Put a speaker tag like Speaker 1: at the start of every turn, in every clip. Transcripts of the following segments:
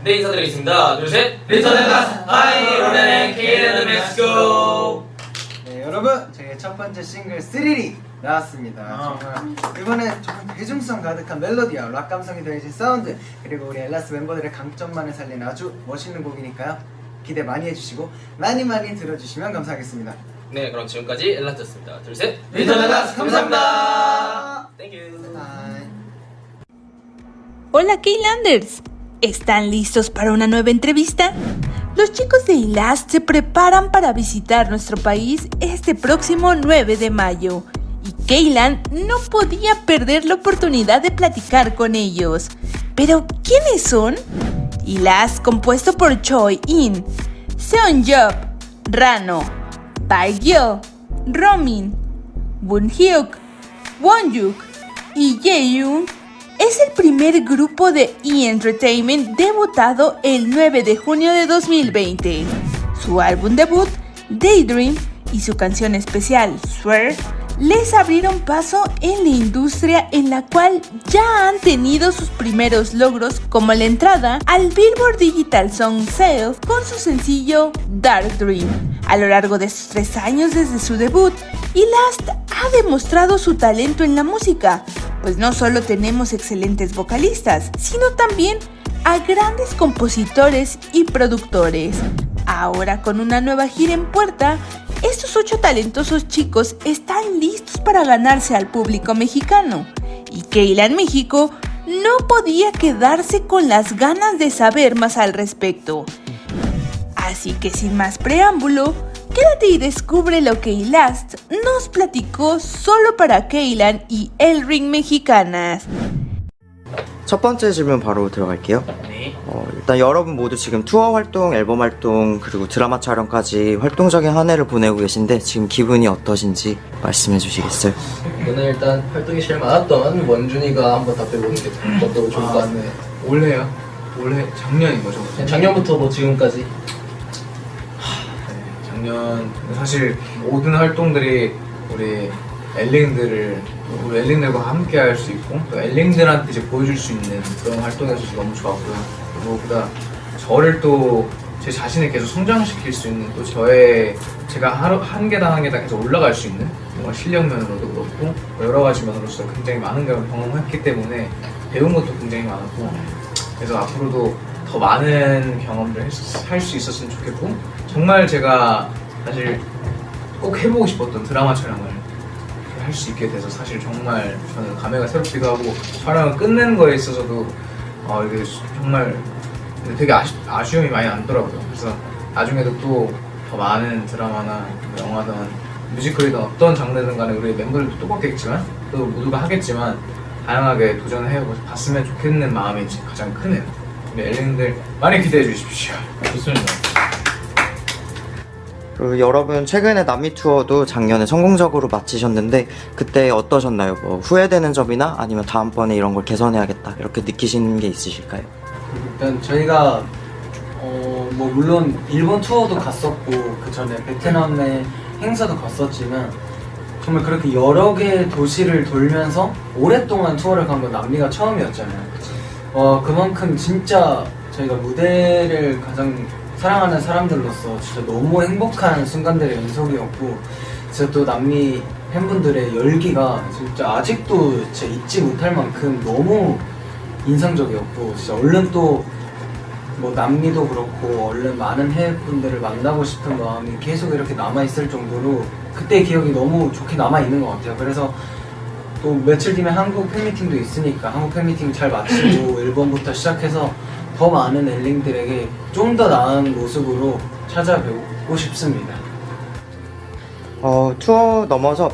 Speaker 1: 네, 인사드리겠습니다. 둘, 셋. 리턴 앨라스 하이 로렌 케이랜드 멕시코.
Speaker 2: 네, 여러분, 저희의 첫 번째 싱글 스릴이 나왔습니다. 정말 이번에 정말 대중성 가득한 멜로디와 락 감성이 더해진 사운드, 그리고 우리 엘라스 멤버들의 강점만을 살린 아주 멋있는 곡이니까요. 기대 많이 해주시고 많이 들어주시면 감사하겠습니다.
Speaker 1: 네, 그럼 지금까지 엘라스였습니다. 둘, 셋. 리턴 앨라스 감사합니다. 땡큐.
Speaker 3: Hola Keylanders, ¿están listos para una nueva entrevista? Los chicos de Elast se preparan para visitar nuestro país este próximo 9 de mayo y Keyland no podía perder la oportunidad de platicar con ellos. ¿Pero quiénes son? Elast, compuesto por Choi In, Seonjob, Rano, Baekgyo, Romin, Wonhyuk, Wonjuk y Jaeyoung, es el primer grupo de E! Entertainment debutado el 9 de junio de 2020. Su álbum debut, Daydream, y su canción especial, Swear, les abrieron paso en la industria, en la cual ya han tenido sus primeros logros, como la entrada al Billboard Digital Song Sales con su sencillo Dark Dream. A lo largo de sus 3 años desde su debut, Elast ha demostrado su talento en la música, pues no solo tenemos excelentes vocalistas, sino también a grandes compositores y productores. Ahora, con una nueva gira en puerta, estos 8 talentosos chicos están listos para ganarse al público mexicano. Y Keyland México no podía quedarse con las ganas de saber más al respecto. Así que sin más preámbulo, quédate y descubre lo que Elast nos platicó solo para Keyland y Elring Mexicanas.
Speaker 4: 첫 번째 질문 바로 들어갈게요.
Speaker 1: 네.
Speaker 4: 일단 여러분 모두 지금 투어 활동, 앨범 활동, 그리고 드라마 촬영까지 활동적인 한 해를 보내고 계신데 지금 기분이 어떠신지 말씀해 주시겠어요?
Speaker 5: 오늘 일단 활동이 제일 많았던 원준이가 한번 답해보는 게 좋을 것 같네.
Speaker 6: 올해요? 올해 작년인 거죠?
Speaker 5: 작년부터 뭐 지금까지.
Speaker 6: 작년 사실 모든 활동들이 우리 엘링들과 함께 할 수 있고 또 엘링들한테 이제 보여줄 수 있는 그런 활동이어서 너무 좋았고요. 무엇보다 저를 또 제 자신을 계속 성장시킬 수 있는 또 제가 하루 한 계단 한 계단 계속 올라갈 수 있는 뭔가 실력면으로도 그렇고 여러 가지 면으로서 굉장히 많은 걸 경험했기 때문에 배운 것도 굉장히 많았고, 그래서 앞으로도 더 많은 경험들 할 수 있었으면 좋겠고, 정말 제가 사실 꼭 해보고 싶었던 드라마 촬영을 할 수 있게 돼서 사실 정말 저는 감회가 새롭기도 하고, 촬영을 끝낸 거에 있어서도 이게 정말 되게 아쉬움이 많이 남더라고요. 그래서 나중에도 또 더 많은 드라마나 영화든 뮤지컬이든 어떤 장르든 간에 우리 멤버들도 똑같겠지만 또 모두가 하겠지만 다양하게 도전을 해봤으면 좋겠는 마음이 가장 크네요. 우리 엘링들 많이 기대해 주십시오.
Speaker 1: 좋습니다.
Speaker 4: 그리고 여러분 최근에 남미 투어도 작년에 성공적으로 마치셨는데 그때 어떠셨나요? 뭐 후회되는 점이나 아니면 다음번에 이런 걸 개선해야겠다 이렇게 느끼시는 게 있으실까요?
Speaker 2: 일단 저희가 뭐 물론 일본 투어도 갔었고 그 전에 베트남의 행사도 갔었지만 정말 그렇게 여러 개의 도시를 돌면서 오랫동안 투어를 간 건 남미가 처음이었잖아요. 그만큼 진짜 저희가 무대를 가장 사랑하는 사람들로서 진짜 너무 행복한 순간들의 연속이었고, 진짜 또 남미 팬분들의 열기가 진짜 아직도 진짜 잊지 못할 만큼 너무 인상적이었고, 진짜 얼른 또 뭐 남미도 그렇고 얼른 많은 해외분들을 만나고 싶은 마음이 계속 이렇게 남아있을 정도로 그때의 기억이 너무 좋게 남아있는 것 같아요. 그래서 또 며칠 뒤면 한국 팬미팅도 있으니까 한국 팬미팅 잘 마치고 일본부터 시작해서 더 많은 엘링들에게 좀 더 나은 모습으로 찾아뵙고 싶습니다.
Speaker 4: 투어 넘어서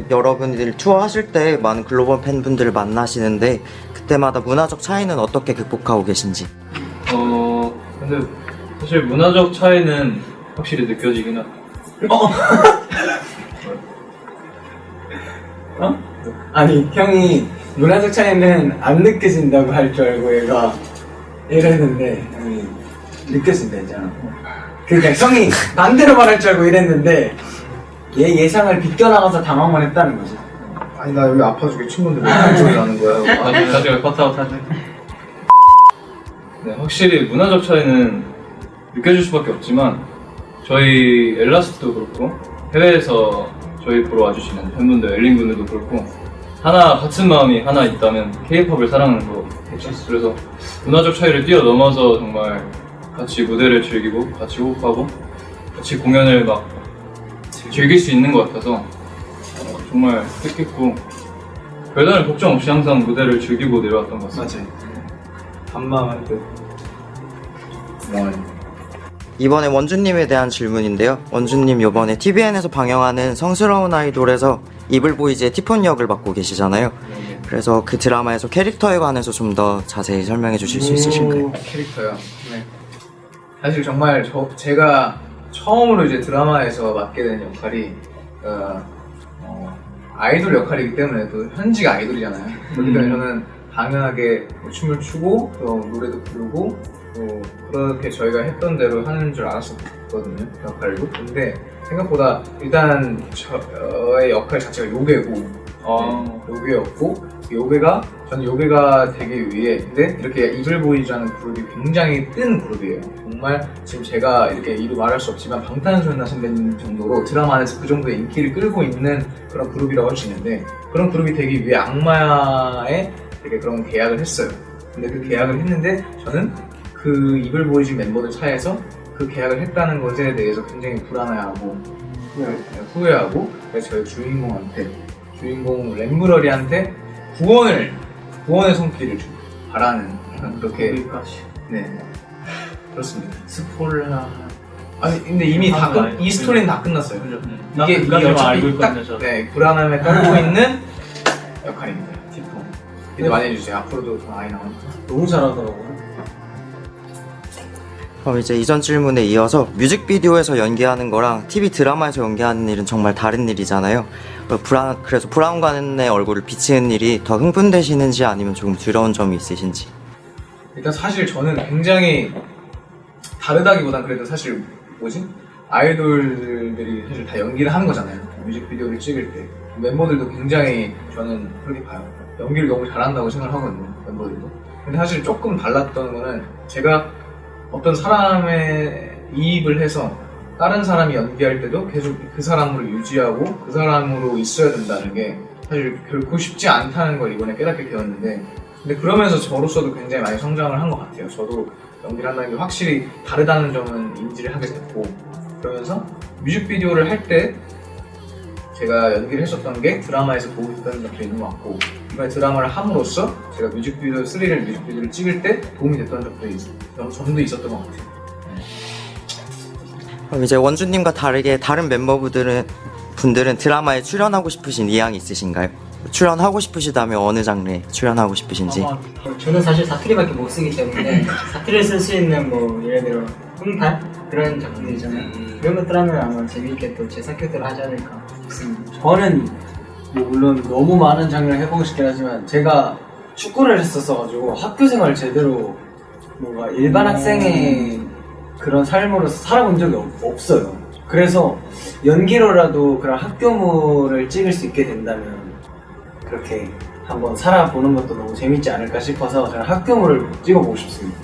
Speaker 4: 여러분들 투어 하실 때 많은 글로벌 팬분들을 만나시는데 그때마다 문화적 차이는 어떻게 극복하고 계신지?
Speaker 7: 근데 사실 문화적 차이는 확실히 느껴지긴
Speaker 2: 아니 형이 문화적 차이는 안 느껴진다고 할 줄 알고 얘가 이랬는데 형이 느껴진다 했잖아. 그러니까 형이 반대로 말할 줄 알고 이랬는데 얘 예상을 비껴나가서 당황을 했다는 거지.
Speaker 6: 아니 나 여기 아파서 친구들 왜 소리 나는 거야?
Speaker 7: 나중에 컷아웃 하지. 네, 확실히 문화적 차이는 느껴질 수밖에 없지만 저희 엘라스트도 그렇고 해외에서 저희 보러 와주시는 팬분들, 엘링분들도 그렇고 하나 같은 마음이 하나 있다면 K-팝을 사랑하는 거겠죠. 그래서 문화적 차이를 뛰어넘어서 정말 같이 무대를 즐기고 같이 호흡하고 같이 공연을 막 즐길 수 있는 것 같아서 정말 뜻깊고 별다른 걱정 없이 항상 무대를 즐기고 내려왔던 것 같습니다.
Speaker 2: 맞아요. 반마음할 듯.
Speaker 4: 이번에 원주님에 대한 질문인데요. 원주님 이번에 TVN에서 방영하는 성스러운 아이돌에서 이블보이즈의 티폰 역을 맡고 계시잖아요. 그래서 그 드라마에서 캐릭터에 관해서 좀 더 자세히 설명해 주실 수 있으실까요?
Speaker 6: 캐릭터요. 네. 사실 정말 제가 처음으로 이제 드라마에서 맡게 된 역할이 아이돌 역할이기 때문에 또 현직 아이돌이잖아요. 그렇기 때문에 저는 당연하게 뭐 춤을 추고 또 노래도 부르고 또 그렇게 저희가 했던 대로 하는 줄 알았었거든요. 역할도. 근데 생각보다 일단 저의 역할 자체가 요괴고 요괴였고 저는 요괴가 되기 위해 근데 이렇게 이블보이즈라는 그룹이 굉장히 뜬 그룹이에요. 정말 지금 제가 이렇게 이루 말할 수 없지만 방탄소년단 선배님 정도로 드라마 안에서 그 정도의 인기를 끌고 있는 그런 그룹이라고 할 수 있는데 그런 그룹이 되기 위해 악마에 되게 그런 계약을 했어요. 근데 그 계약을 했는데 저는 그 이블보이즈 멤버들 사이에서 그 계약을 했다는 것에 대해서 굉장히 불안해하고 후회하고 그래서 저희 주인공 램브러리한테 구원의 손길을 바라는 그렇게 네 그렇습니다.
Speaker 1: 스포일러.
Speaker 6: 아니 근데 이미 이 스토리는 다 끝났어요. 이게 어차피 딱 불안함에 떨고 있는 역할입니다. 티폰 기대 많이 해주세요. 앞으로도 더 많이 나오니까.
Speaker 2: 너무 잘하더라고요.
Speaker 4: 그럼 이제 이전 질문에 이어서 뮤직비디오에서 연기하는 거랑 TV 드라마에서 연기하는 일은 정말 다른 일이잖아요. 그래서 브라운관의 얼굴을 비치는 일이 더 흥분되시는지 아니면 조금 두려운 점이 있으신지.
Speaker 6: 일단 사실 저는 굉장히 다르다기보단 그래도 사실 아이돌들이 사실 다 연기를 하는 거잖아요. 뮤직비디오를 찍을 때 멤버들도 굉장히 저는 그렇게 봐요. 연기를 너무 잘한다고 생각하거든요. 멤버들도. 근데 사실 조금 달랐던 거는 제가 어떤 사람의 이입을 해서 다른 사람이 연기할 때도 계속 그 사람으로 유지하고 그 사람으로 있어야 된다는 게 사실 결코 쉽지 않다는 걸 이번에 깨닫게 되었는데 근데 그러면서 저로서도 굉장히 많이 성장을 한 것 같아요. 저도 연기를 한다는 게 확실히 다르다는 점은 인지를 하게 됐고 그러면서 뮤직비디오를 할 때 제가 연기를 했었던 게 드라마에서 도움이 됐다는 점도 있는 것 같고 이번에 드라마를 함으로써 제가 뮤직비디오를 찍을 때 도움이 됐던 점도 있었던 것 같아요.
Speaker 4: 그럼 이제 원주님과 다르게 다른 멤버분들은 드라마에 출연하고 싶으신 의향이 있으신가요? 출연하고 싶으시다면 어느 장르에 출연하고 싶으신지.
Speaker 8: 저는 사실 사투리밖에 못 쓰기 때문에 사투리를 쓸 수 있는 뭐 예를 들어 흥탈 그런 작품이잖아요. 그런 것들 하면 아마 재미있게 또 제 사격들을 하지 않을까 싶습니다.
Speaker 2: 저는 뭐 물론 너무 많은 장르를 해보고 싶긴 하지만 제가 축구를 했었어가지고 학교 생활 제대로 뭔가 일반 학생의 그런 삶으로 살아본 적이 없어요. 그래서 연기로라도 그런 학교물을 찍을 수 있게 된다면 그렇게 한번 살아보는 것도 너무 재밌지 않을까 싶어서 저는 학교물을 찍어보고 싶습니다.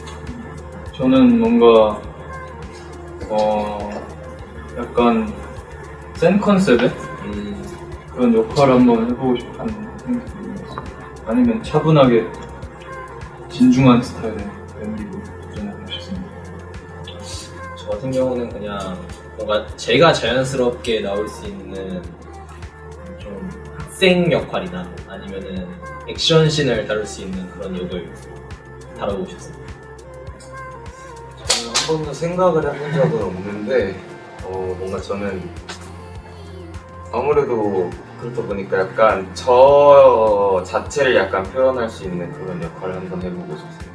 Speaker 7: 저는 뭔가 약간 센 컨셉의 그런 역할을 한번 해보고 싶은 생각입니다. 아니면 차분하게 진중한 스타일의 연기로 도전해보고 싶습니다.
Speaker 1: 저 같은 경우는 그냥 뭔가 제가 자연스럽게 나올 수 있는 좀 학생 역할이나 아니면은 액션씬을 다룰 수 있는 그런 역을 다뤄보고 싶습니다.
Speaker 9: 저는 한 번도 생각을 해본 적은 없는데 뭔가 저는 아무래도 그렇다 보니까 약간 저 자체를 약간 표현할 수 있는 그런 역할을 한번 해보고 싶습니다.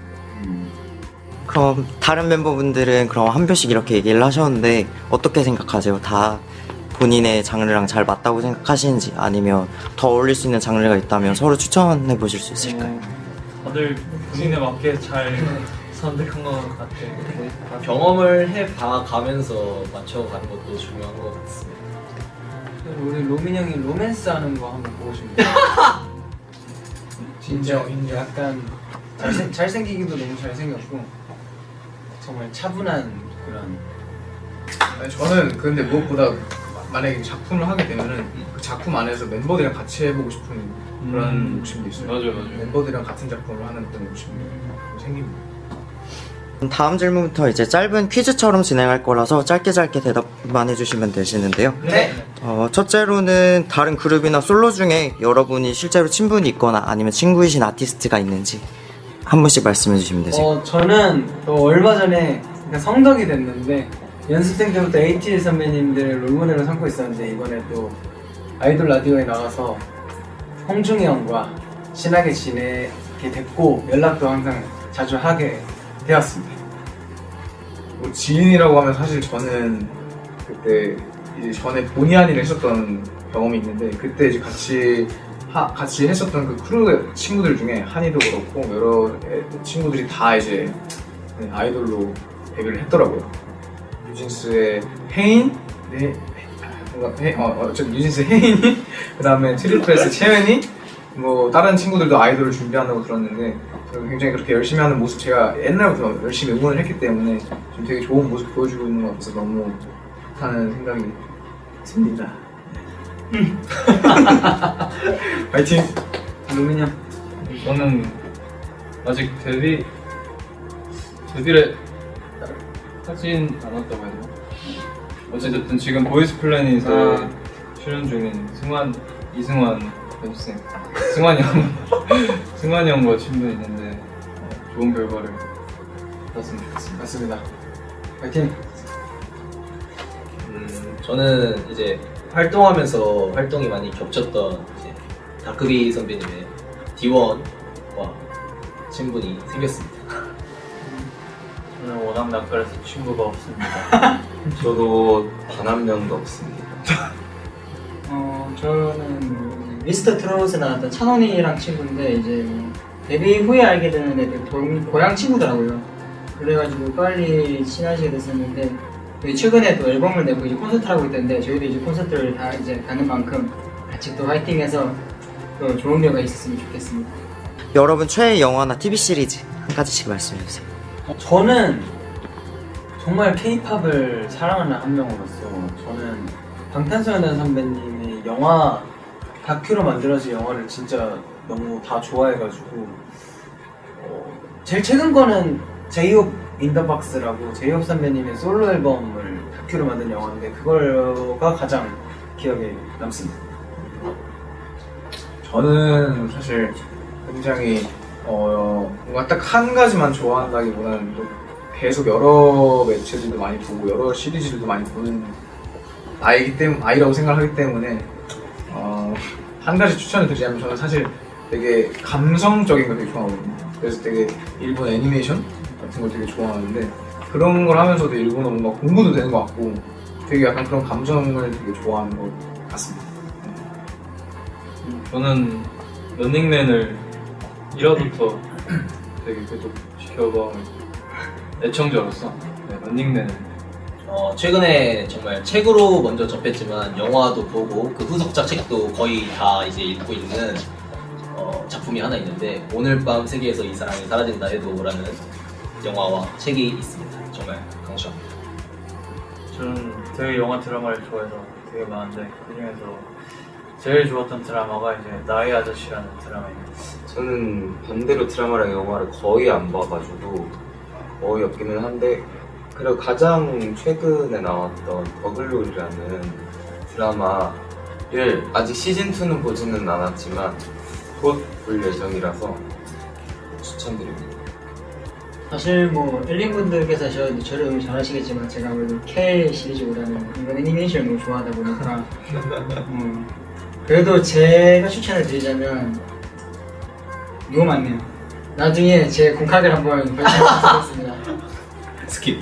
Speaker 4: 그럼 다른 멤버분들은 그럼 한 표씩 이렇게 얘기를 하셨는데 어떻게 생각하세요? 다 본인의 장르랑 잘 맞다고 생각하시는지 아니면 더 어울릴 수 있는 장르가 있다면 서로 추천해 보실 수 있을까요?
Speaker 7: 다들 본인에 맞게 잘
Speaker 1: 선택한 것 같아요. 경험을 해봐가면서 맞춰가는 것도 중요한 것 같습니다.
Speaker 2: 우리 로민 형이 로맨스 하는 거 한번 보고 싶네요. 진짜 약간 잘생기기도 너무 잘생겼고 정말 차분한 그런.
Speaker 6: 아니, 저는 근데 무엇보다 만약에 작품을 하게 되면은 그 작품 안에서 멤버들이랑 같이 해보고 싶은 그런 욕심도 있어요.
Speaker 7: 맞아요.
Speaker 6: 멤버들이랑 같은 작품을 하는 그런 욕심이 생깁니다.
Speaker 4: 다음 질문부터 이제 짧은 퀴즈처럼 진행할 거라서 짧게 대답만 해주시면 되시는데요.
Speaker 2: 네.
Speaker 4: 첫째로는 다른 그룹이나 솔로 중에 여러분이 실제로 친분이 있거나 아니면 친구이신 아티스트가 있는지 한 분씩 말씀해 주시면 되세요.
Speaker 2: 저는 얼마 전에 그러니까 성덕이 됐는데 연습생 때부터 ATL 선배님들 롤모델로 삼고 있었는데 이번에 또 아이돌 라디오에 나가서 홍중이 형과 친하게 지내게 됐고 연락도 항상 자주 하게 되었습니다.
Speaker 6: 뭐 지인이라고 하면 사실 저는 그때 이제 전에 본의 아니를 했었던 경험이 있는데 그때 이제 같이 했었던 그 크루 친구들 중에 한이도 그렇고 여러 친구들이 다 이제 아이돌로 데뷔를 했더라고요. 뉴진스의 혜인, 어쨌든 뉴진스의 혜인이 그 다음에 트리플스 채연이 뭐 다른 친구들도 아이돌을 준비한다고 들었는데 굉장히 그렇게 열심히 하는 모습 제가 옛날부터 열심히 응원을 했기 때문에 지금 되게 좋은 모습 보여주고 있는 것 같아서 너무 좋다는 생각이 듭니다. 파이팅!
Speaker 2: 루민이 형.
Speaker 7: 저는 아직 데뷔를 하진 않았다고 해야 되나? 어쨌든 지금 보이스 플래닛에 출연 중인 이승환 연습생 승환이 형과 친분이 있는데 좋은 결과를 봤으면 좋겠습니다.
Speaker 2: 맞습니다. 파이팅!
Speaker 1: 저는 이제 활동하면서 활동이 많이 겹쳤던 이제 다크비 선배님의 D1과 친분이 생겼습니다.
Speaker 10: 저는 워낙 낯가려서 친구가 없습니다.
Speaker 9: 저도 단 한 명도 없습니다.
Speaker 8: 저는 미스터 트롯에 나왔던 찬원이랑 친구인데 이제 데뷔 후에 알게 되는 애들 고향 친구더라고요. 그래가지고 빨리 친해지게 됐었는데 최근에 또 앨범을 내고 이제 콘서트를 하고 있던데 저희도 이제 콘서트를 다 이제 가는 만큼 같이 또 화이팅해서 또 좋은 결과 있었으면 좋겠습니다.
Speaker 4: 여러분 최애 영화나 TV 시리즈 한 가지씩 말씀해 주세요.
Speaker 2: 저는 정말 K-팝을 사랑하는 한 명으로서 저는 방탄소년단 선배님의 영화 다큐로 만들어진 영화를 진짜 너무 다 좋아해가지고 제일 최근 거는 제이홉 인더박스라고 제이홉 선배님의 솔로 앨범을 다큐로 만든 영화인데 그거가 가장 기억에 남습니다.
Speaker 6: 저는 사실 굉장히 뭔가 딱 한 가지만 좋아한다기보다는 또 계속 여러 매체들도 많이 보고 여러 시리즈들도 많이 보는 아이라고 생각하기 때문에 한 가지 추천을 드리자면 저는 사실 되게 감성적인 걸 되게 좋아하거든요. 그래서 되게 일본 애니메이션 같은 걸 되게 좋아하는데 그런 걸 하면서도 일본어 뭔가 공부도 되는 것 같고 되게 약간 그런 감정을 되게 좋아하는 것 같습니다.
Speaker 7: 저는 런닝맨을 1화부터 되게 계속 지켜봐 애청자로서 런닝맨을
Speaker 1: 최근에 정말 책으로 먼저 접했지만 영화도 보고 그 후속작 책도 거의 다 이제 읽고 있는 작품이 하나 있는데 오늘 밤 세계에서 이 사랑이 사라진다 해도라는 영화와 책이 있습니다. 정말 강추합니다.
Speaker 10: 저는 되게 영화 드라마를 좋아해서 되게 많은데 그중에서 제일 좋았던 드라마가 이제 나의 아저씨라는 드라마입니다.
Speaker 9: 저는 반대로 드라마랑 영화를 거의 안 봐가지고 거의 없기는 한데 그리고 가장 최근에 나왔던 더글로리라는 드라마를 아직 시즌2는 보지는 않았지만 곧 볼 예정이라서 추천드립니다.
Speaker 8: 사실 뭐 엘링분들께서 저를 너무 잘 아시겠지만 제가 아무래도 K 시리즈보다는 이번 애니메이션을 너무 좋아하다 보니까 그래도 제가 추천을 드리자면 너무 많네요. 나중에 제 공각을 한번 보여드리겠습니다.
Speaker 1: 스킵.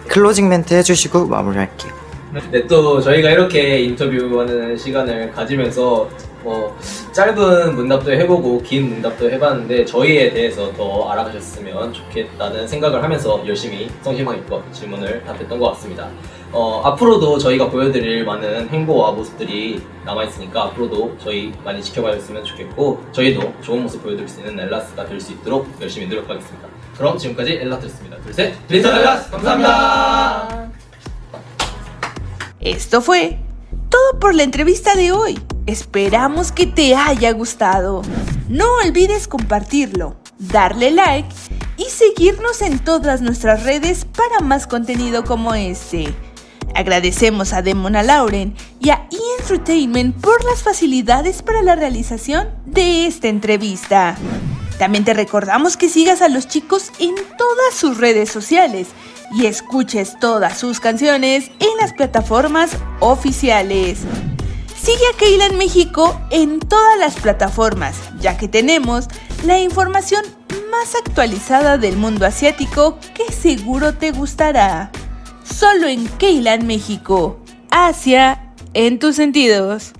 Speaker 4: 클로징 멘트 해주시고 마무리할게요.
Speaker 1: 네, 또 저희가 이렇게 인터뷰하는 시간을 가지면서 짧은 문답도 해보고 긴 문답도 해봤는데 저희에 대해서 더 알아가셨으면 좋겠다는 생각을 하면서 열심히 성심성의껏 질문을 답했던 것 같습니다. 앞으로도 저희가 보여드릴 많은 행보와 모습들이 남아있으니까 앞으로도 저희 많이 지켜봐줬으면 좋겠고 저희도 좋은 모습 보여드릴 수 있는 엘라스가 될 수 있도록 열심히 노력하겠습니다. 그럼 지금까지 엘라트였습니다. 둘, 셋. 리틀 엘라스 감사합니다.
Speaker 3: Esto fue todo por la entrevista de hoy. Esperamos que te haya gustado. No olvides compartirlo, darle like y seguirnos en todas nuestras redes para más contenido como este. Agradecemos a Demona Lauren y a E! Entertainment por las facilidades para la realización de esta entrevista. También te recordamos que sigas a los chicos en todas sus redes sociales y escuches todas sus canciones en las plataformas oficiales. Sigue a Keila en México en todas las plataformas, ya que tenemos la información más actualizada del mundo asiático que seguro te gustará. Solo en Keila en México, Asia en tus sentidos.